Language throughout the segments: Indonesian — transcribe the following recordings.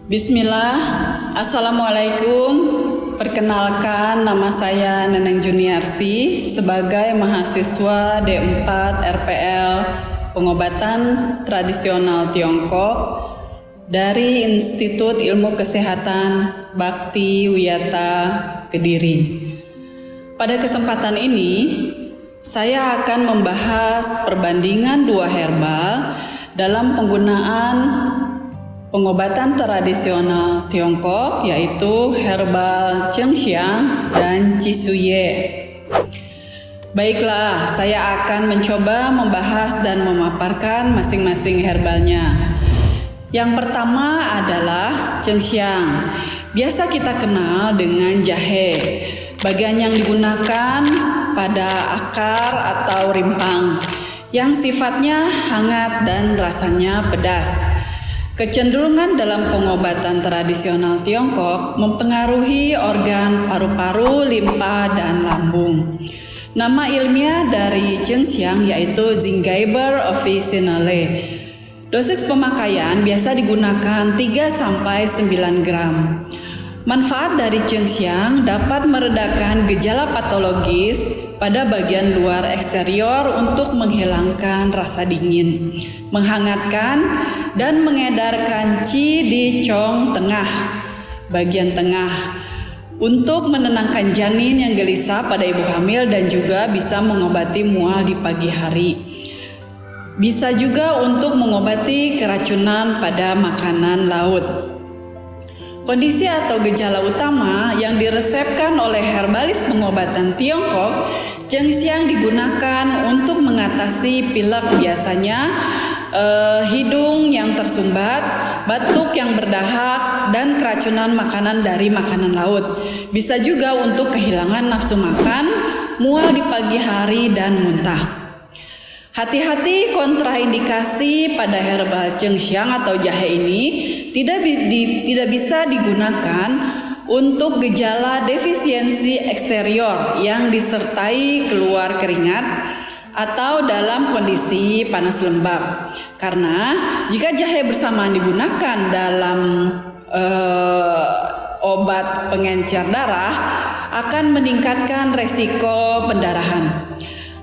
Bismillah, Assalamualaikum. Perkenalkan, nama saya Neneng Juniarsi sebagai mahasiswa D4 RPL Pengobatan Tradisional Tiongkok dari Institut Ilmu Kesehatan Bakti Wiyata Kediri. Pada kesempatan ini, saya akan membahas perbandingan dua herbal dalam penggunaan pengobatan tradisional Tiongkok, yaitu herbal Zhengxiang dan Qisuye. Baiklah, saya akan mencoba membahas dan memaparkan masing-masing herbalnya. Yang pertama adalah Zhengxiang. Biasa kita kenal dengan jahe. Bagian yang digunakan pada akar atau rimpang yang sifatnya hangat dan rasanya pedas. Kecenderungan dalam pengobatan tradisional Tiongkok mempengaruhi organ paru-paru, limpa, dan lambung. Nama ilmiah dari Zhengxiang yaitu Zingiber officinale. Dosis pemakaian biasa digunakan 3-9 gram. Manfaat dari Zhengxiang dapat meredakan gejala patologis pada bagian luar eksterior untuk menghilangkan rasa dingin, menghangatkan, dan mengedarkan qi di cong tengah, bagian tengah, untuk menenangkan janin yang gelisah pada ibu hamil dan juga bisa mengobati mual di pagi hari. Bisa juga untuk mengobati keracunan pada makanan laut. Kondisi atau gejala utama yang diresepkan oleh herbalis pengobatan Tiongkok, Zhengxiang digunakan untuk mengatasi pilek, biasanya hidung yang tersumbat, batuk yang berdahak, dan keracunan makanan dari makanan laut. Bisa juga untuk kehilangan nafsu makan, mual di pagi hari, dan muntah. Hati-hati kontraindikasi pada herbal Zhengxiang atau jahe ini tidak bisa digunakan untuk gejala defisiensi eksterior yang disertai keluar keringat atau dalam kondisi panas lembab. Karena jika jahe bersamaan digunakan dalam obat pengencer darah akan meningkatkan resiko pendarahan.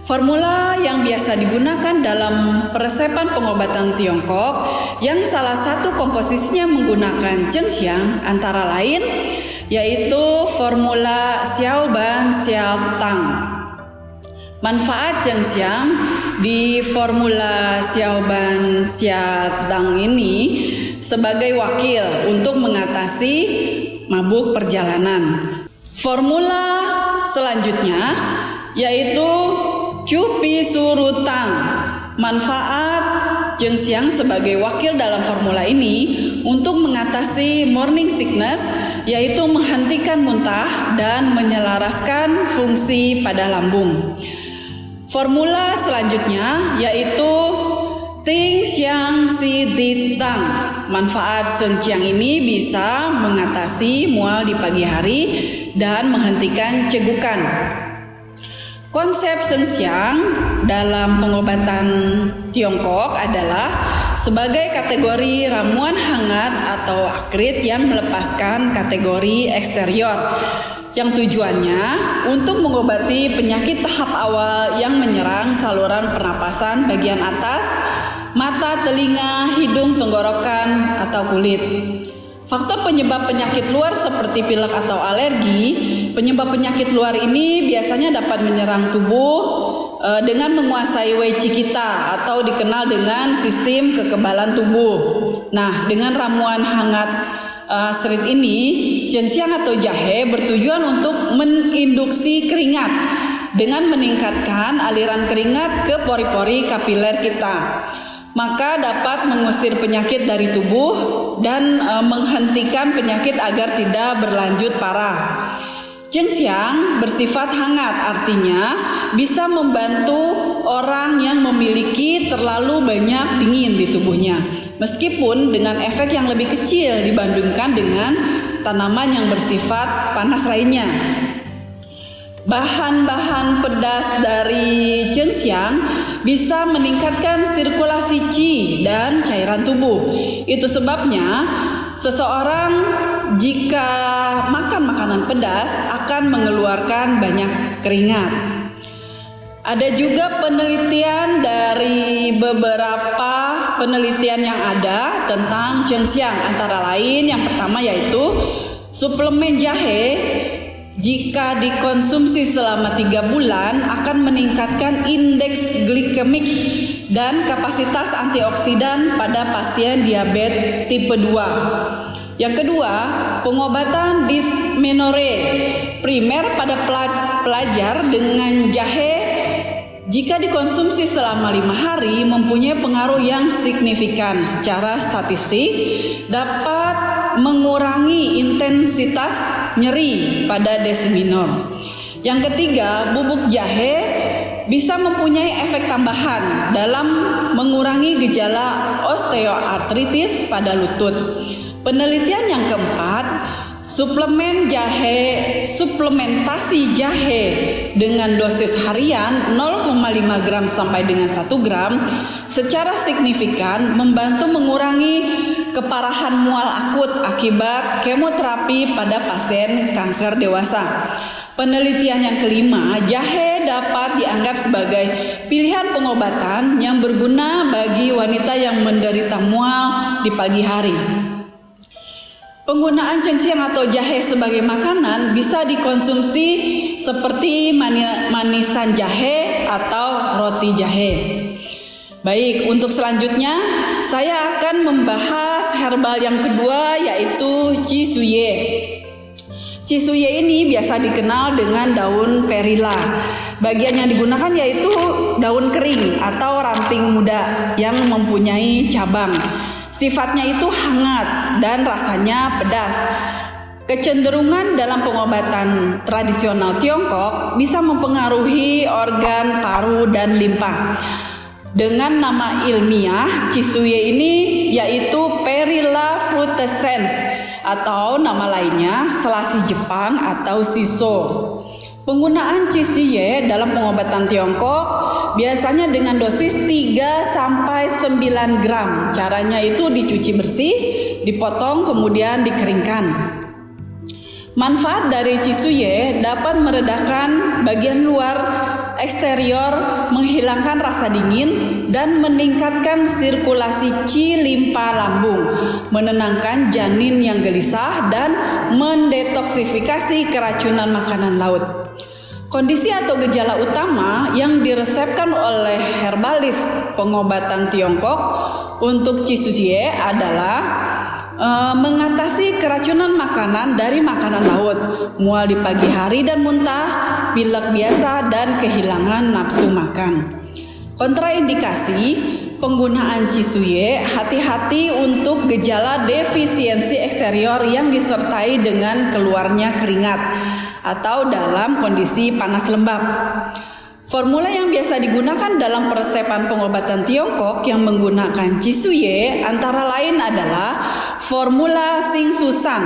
Formula yang biasa digunakan dalam peresepan pengobatan Tiongkok yang salah satu komposisinya menggunakan Zhengxiang antara lain yaitu formula Xiaoban Xiaotang. Manfaat Zhengxiang di formula Xiaoban Xiaotang ini sebagai wakil untuk mengatasi mabuk perjalanan. Formula selanjutnya yaitu Cupi Surutang. Manfaat Zhengxiang sebagai wakil dalam formula ini untuk mengatasi morning sickness, yaitu menghentikan muntah dan menyelaraskan fungsi pada lambung. Formula selanjutnya yaitu Ting Xiang Si Di Tang. Manfaat Zhengxiang ini bisa mengatasi mual di pagi hari dan menghentikan cegukan. Konsep Zhengxiang dalam pengobatan Tiongkok adalah sebagai kategori ramuan hangat atau akrit yang melepaskan kategori eksterior, yang tujuannya untuk mengobati penyakit tahap awal yang menyerang saluran pernapasan bagian atas, mata, telinga, hidung, tenggorokan, atau kulit. Faktor penyebab penyakit luar seperti pilek atau alergi, penyebab penyakit luar ini biasanya dapat menyerang tubuh dengan menguasai Wei Qi kita atau dikenal dengan sistem kekebalan tubuh. Nah, dengan ramuan hangat serit ini, Zhengxiang atau jahe bertujuan untuk menginduksi keringat dengan meningkatkan aliran keringat ke pori-pori kapiler kita. Maka dapat mengusir penyakit dari tubuh dan menghentikan penyakit agar tidak berlanjut parah. Zhengxiang bersifat hangat, artinya bisa membantu orang yang memiliki terlalu banyak dingin di tubuhnya, meskipun dengan efek yang lebih kecil dibandingkan dengan tanaman yang bersifat panas lainnya. Bahan-bahan pedas dari Zhengxiang bisa meningkatkan sirkulasi qi dan cairan tubuh. Itu sebabnya seseorang jika makan makanan pedas akan mengeluarkan banyak keringat. Ada juga penelitian dari beberapa penelitian yang ada tentang ginseng, antara lain yang pertama yaitu suplemen jahe jika dikonsumsi selama 3 bulan akan meningkatkan indeks glikemik dan kapasitas antioksidan pada pasien diabetes tipe 2. Yang kedua, pengobatan dysmenorrhea primer pada pelajar dengan jahe jika dikonsumsi selama 5 hari mempunyai pengaruh yang signifikan secara statistik, dapat mengurangi intensitas nyeri pada des minor. Yang ketiga, bubuk jahe bisa mempunyai efek tambahan dalam mengurangi gejala osteoartritis pada lutut. Penelitian yang keempat, suplementasi jahe dengan dosis harian 0,5 gram sampai dengan 1 gram secara signifikan membantu mengurangi keparahan mual akut akibat kemoterapi pada pasien kanker dewasa. Penelitian yang kelima, jahe dapat dianggap sebagai pilihan pengobatan yang berguna bagi wanita yang menderita mual di pagi hari. Penggunaan ginseng atau jahe sebagai makanan bisa dikonsumsi seperti manisan jahe atau roti jahe. Baik, untuk selanjutnya saya akan membahas herbal yang kedua yaitu cisuye. Cisuye ini biasa dikenal dengan daun perila. Bagian yang digunakan yaitu daun kering atau ranting muda yang mempunyai cabang. Sifatnya itu hangat dan rasanya pedas. Kecenderungan dalam pengobatan tradisional Tiongkok bisa mempengaruhi organ paru dan limpa. Dengan nama ilmiah, cisuye ini yaitu Perilla frutescens atau nama lainnya selasi Jepang atau shiso. Penggunaan cisuye dalam pengobatan Tiongkok biasanya dengan dosis 3 sampai 9 gram. Caranya itu dicuci bersih, dipotong kemudian dikeringkan. Manfaat dari cisuye dapat meredakan bagian luar eksterior, menghilangkan rasa dingin dan meningkatkan sirkulasi qi limpa lambung, menenangkan janin yang gelisah dan mendetoksifikasi keracunan makanan laut. Kondisi atau gejala utama yang diresepkan oleh herbalis pengobatan Tiongkok untuk cisuye adalah mengatasi keracunan makanan dari makanan laut, mual di pagi hari dan muntah, pilek biasa dan kehilangan nafsu makan. Kontraindikasi penggunaan cisuye, hati-hati untuk gejala defisiensi eksterior yang disertai dengan keluarnya keringat atau dalam kondisi panas lembab. Formula yang biasa digunakan dalam peresepan pengobatan Tiongkok yang menggunakan cisuye antara lain adalah formula Xingsusan.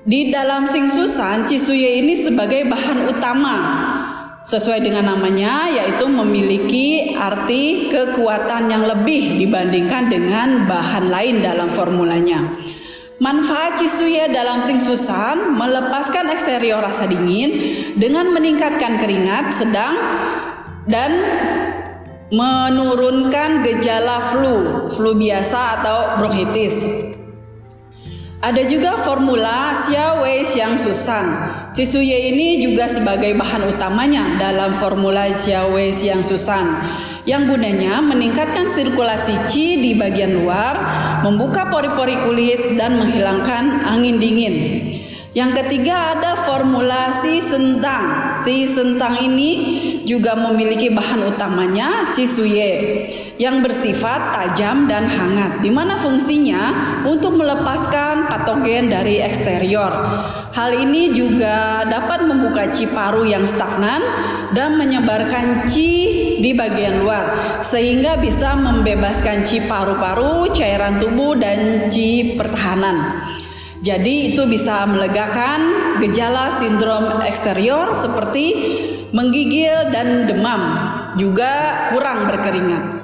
Di dalam Xingsusan, cisuye ini sebagai bahan utama. Sesuai dengan namanya, yaitu memiliki arti kekuatan yang lebih dibandingkan dengan bahan lain dalam formulanya. Manfaat cisuye dalam Xingsusan melepaskan eksterior rasa dingin dengan meningkatkan keringat sedang dan menurunkan gejala flu biasa atau bronkitis. Ada juga formula Xia Wei Xiang Susan. Cisuye ini juga sebagai bahan utamanya dalam formula Xia Wei Xiang Susan, yang gunanya meningkatkan sirkulasi qi di bagian luar, membuka pori-pori kulit dan menghilangkan angin dingin. Yang ketiga ada formula Si Sentang. Si Sentang ini juga memiliki bahan utamanya cisuye yang bersifat tajam dan hangat, di mana fungsinya untuk melepaskan patogen dari eksterior. Hal ini juga dapat membuka qi paru yang stagnan dan menyebarkan qi di bagian luar, sehingga bisa membebaskan qi paru-paru, cairan tubuh, dan qi pertahanan. Jadi itu bisa melegakan gejala sindrom eksterior seperti menggigil dan demam, juga kurang berkeringat.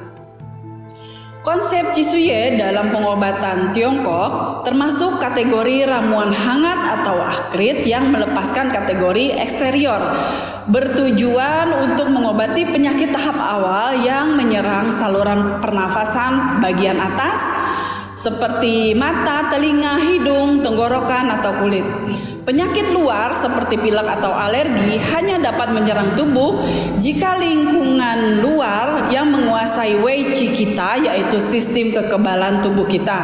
Konsep Cisuye dalam pengobatan Tiongkok termasuk kategori ramuan hangat atau akrit yang melepaskan kategori eksterior, bertujuan untuk mengobati penyakit tahap awal yang menyerang saluran pernafasan bagian atas seperti mata, telinga, hidung, tenggorokan, atau kulit. Penyakit luar seperti pilek atau alergi hanya dapat menyerang tubuh jika lingkungan luar yang menguasai Wei Qi kita, yaitu sistem kekebalan tubuh kita.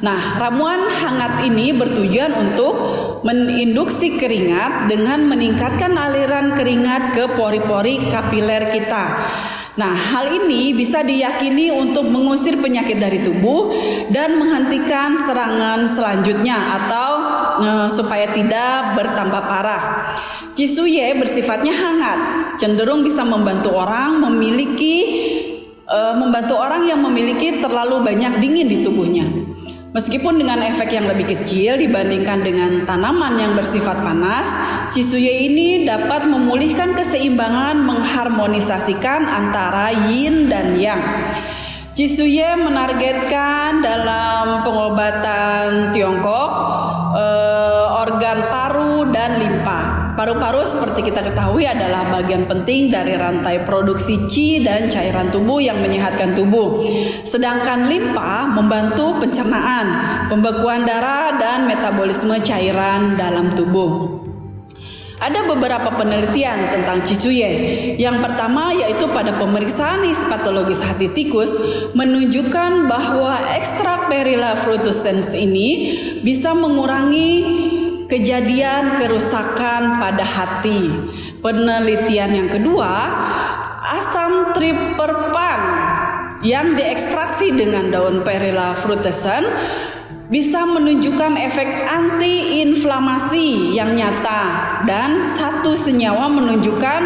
Nah, ramuan hangat ini bertujuan untuk menginduksi keringat dengan meningkatkan aliran keringat ke pori-pori kapiler kita. Nah, hal ini bisa diyakini untuk mengusir penyakit dari tubuh dan menghentikan serangan selanjutnya atau supaya tidak bertambah parah. Cisuye bersifatnya hangat, cenderung bisa membantu orang yang memiliki terlalu banyak dingin di tubuhnya. Meskipun dengan efek yang lebih kecil dibandingkan dengan tanaman yang bersifat panas, Cisuye ini dapat memulihkan keseimbangan, mengharmonisasikan antara yin dan yang. Cisuye menargetkan dalam pengobatan Tiongkok organ paru dan limpa. Paru-paru seperti kita ketahui adalah bagian penting dari rantai produksi qi dan cairan tubuh yang menyehatkan tubuh. Sedangkan limpa membantu pencernaan, pembekuan darah, dan metabolisme cairan dalam tubuh. Ada beberapa penelitian tentang Cisuye. Yang pertama yaitu pada pemeriksaan histopatologis hati tikus menunjukkan bahwa ekstrak Perilla frutescens ini bisa mengurangi kejadian kerusakan pada hati. Penelitian yang kedua, asam tripterpan yang diekstraksi dengan daun Perilla frutescens bisa menunjukkan efek anti-inflamasi yang nyata, dan satu senyawa menunjukkan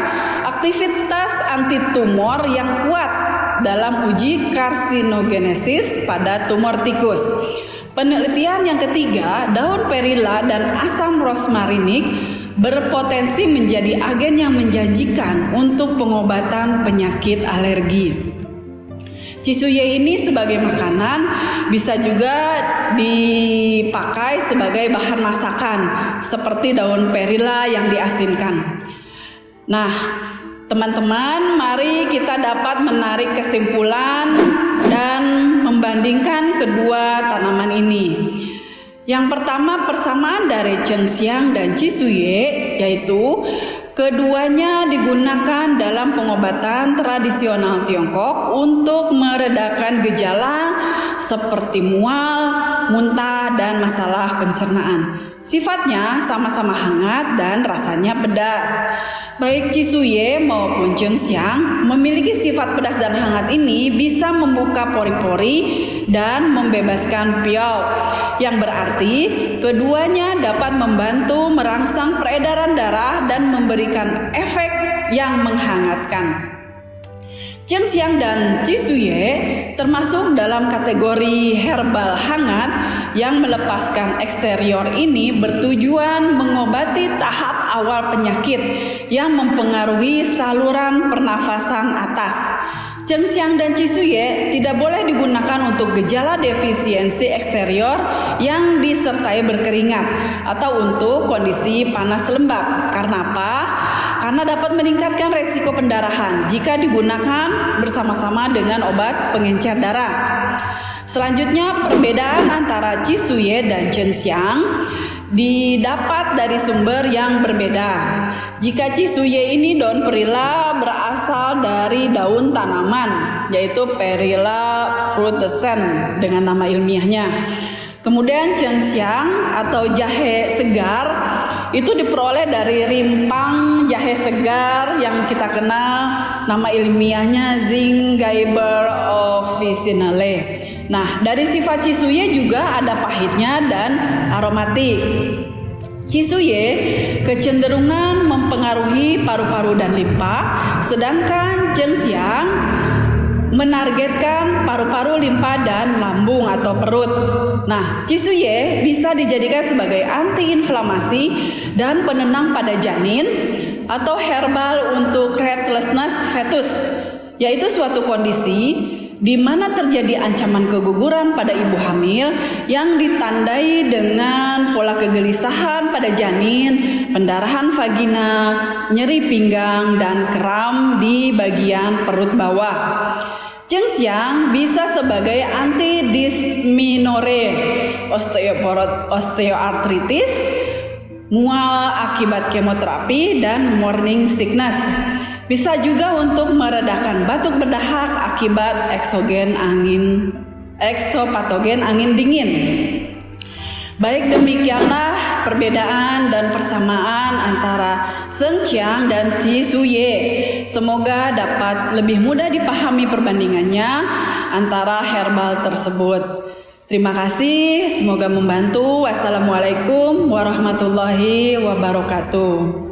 aktivitas antitumor yang kuat dalam uji karsinogenesis pada tumor tikus. Penelitian yang ketiga, daun perilla dan asam rosmarinik berpotensi menjadi agen yang menjanjikan untuk pengobatan penyakit alergi. Cisuye ini sebagai makanan bisa juga dipakai sebagai bahan masakan seperti daun perilla yang diasinkan. Nah, teman-teman, mari kita dapat menarik kesimpulan dan membandingkan kedua tanaman ini. Yang pertama, persamaan dari Zhenxiang dan Cisuye yaitu keduanya digunakan dalam pengobatan tradisional Tiongkok untuk meredakan gejala seperti mual, muntah, dan masalah pencernaan. Sifatnya sama-sama hangat dan rasanya pedas. Baik Cisuye maupun Zhenxiang memiliki sifat pedas dan hangat ini bisa membuka pori-pori dan membebaskan piau, yang berarti keduanya dapat membantu merangsang peredaran darah dan memberikan efek yang menghangatkan. Zhenxiang dan Cisuye termasuk dalam kategori herbal hangat yang melepaskan eksterior ini bertujuan mengobati tahap awal penyakit yang mempengaruhi saluran pernafasan atas. Zhenxiang dan Cisuye tidak boleh digunakan untuk gejala defisiensi eksterior yang disertai berkeringat atau untuk kondisi panas lembab. Karena apa? Karena dapat meningkatkan resiko pendarahan jika digunakan bersama-sama dengan obat pengencer darah. Selanjutnya, perbedaan antara Cisuye dan Zhenxiang didapat dari sumber yang berbeda. Jika Cisuye ini daun perilla berasal dari daun tanaman, yaitu Perilla frutescens dengan nama ilmiahnya. Kemudian Zhenxiang atau jahe segar itu diperoleh dari rimpang jahe segar yang kita kenal nama ilmiahnya Zingiber officinale. Nah, dari sifat Cisuye juga ada pahitnya dan aromatik. Cisuye kecenderungan mempengaruhi paru-paru dan limpa, sedangkan Zhenxiang menargetkan paru-paru, limpa, dan lambung atau perut. Nah, Cisuye bisa dijadikan sebagai anti-inflamasi dan penenang pada janin atau herbal untuk restlessness fetus, yaitu suatu kondisi di mana terjadi ancaman keguguran pada ibu hamil yang ditandai dengan pola kegelisahan pada janin, pendarahan vagina, nyeri pinggang, dan kram di bagian perut bawah. Ginseng bisa sebagai antidisminore, osteoartritis, mual akibat kemoterapi, dan morning sickness. Bisa juga untuk meredakan batuk berdahak akibat eksopatogen angin dingin. Baik, demikianlah perbedaan dan persamaan antara Zhengqiang dan Zhisuye. Semoga dapat lebih mudah dipahami perbandingannya antara herbal tersebut. Terima kasih, semoga membantu. Wassalamualaikum warahmatullahi wabarakatuh.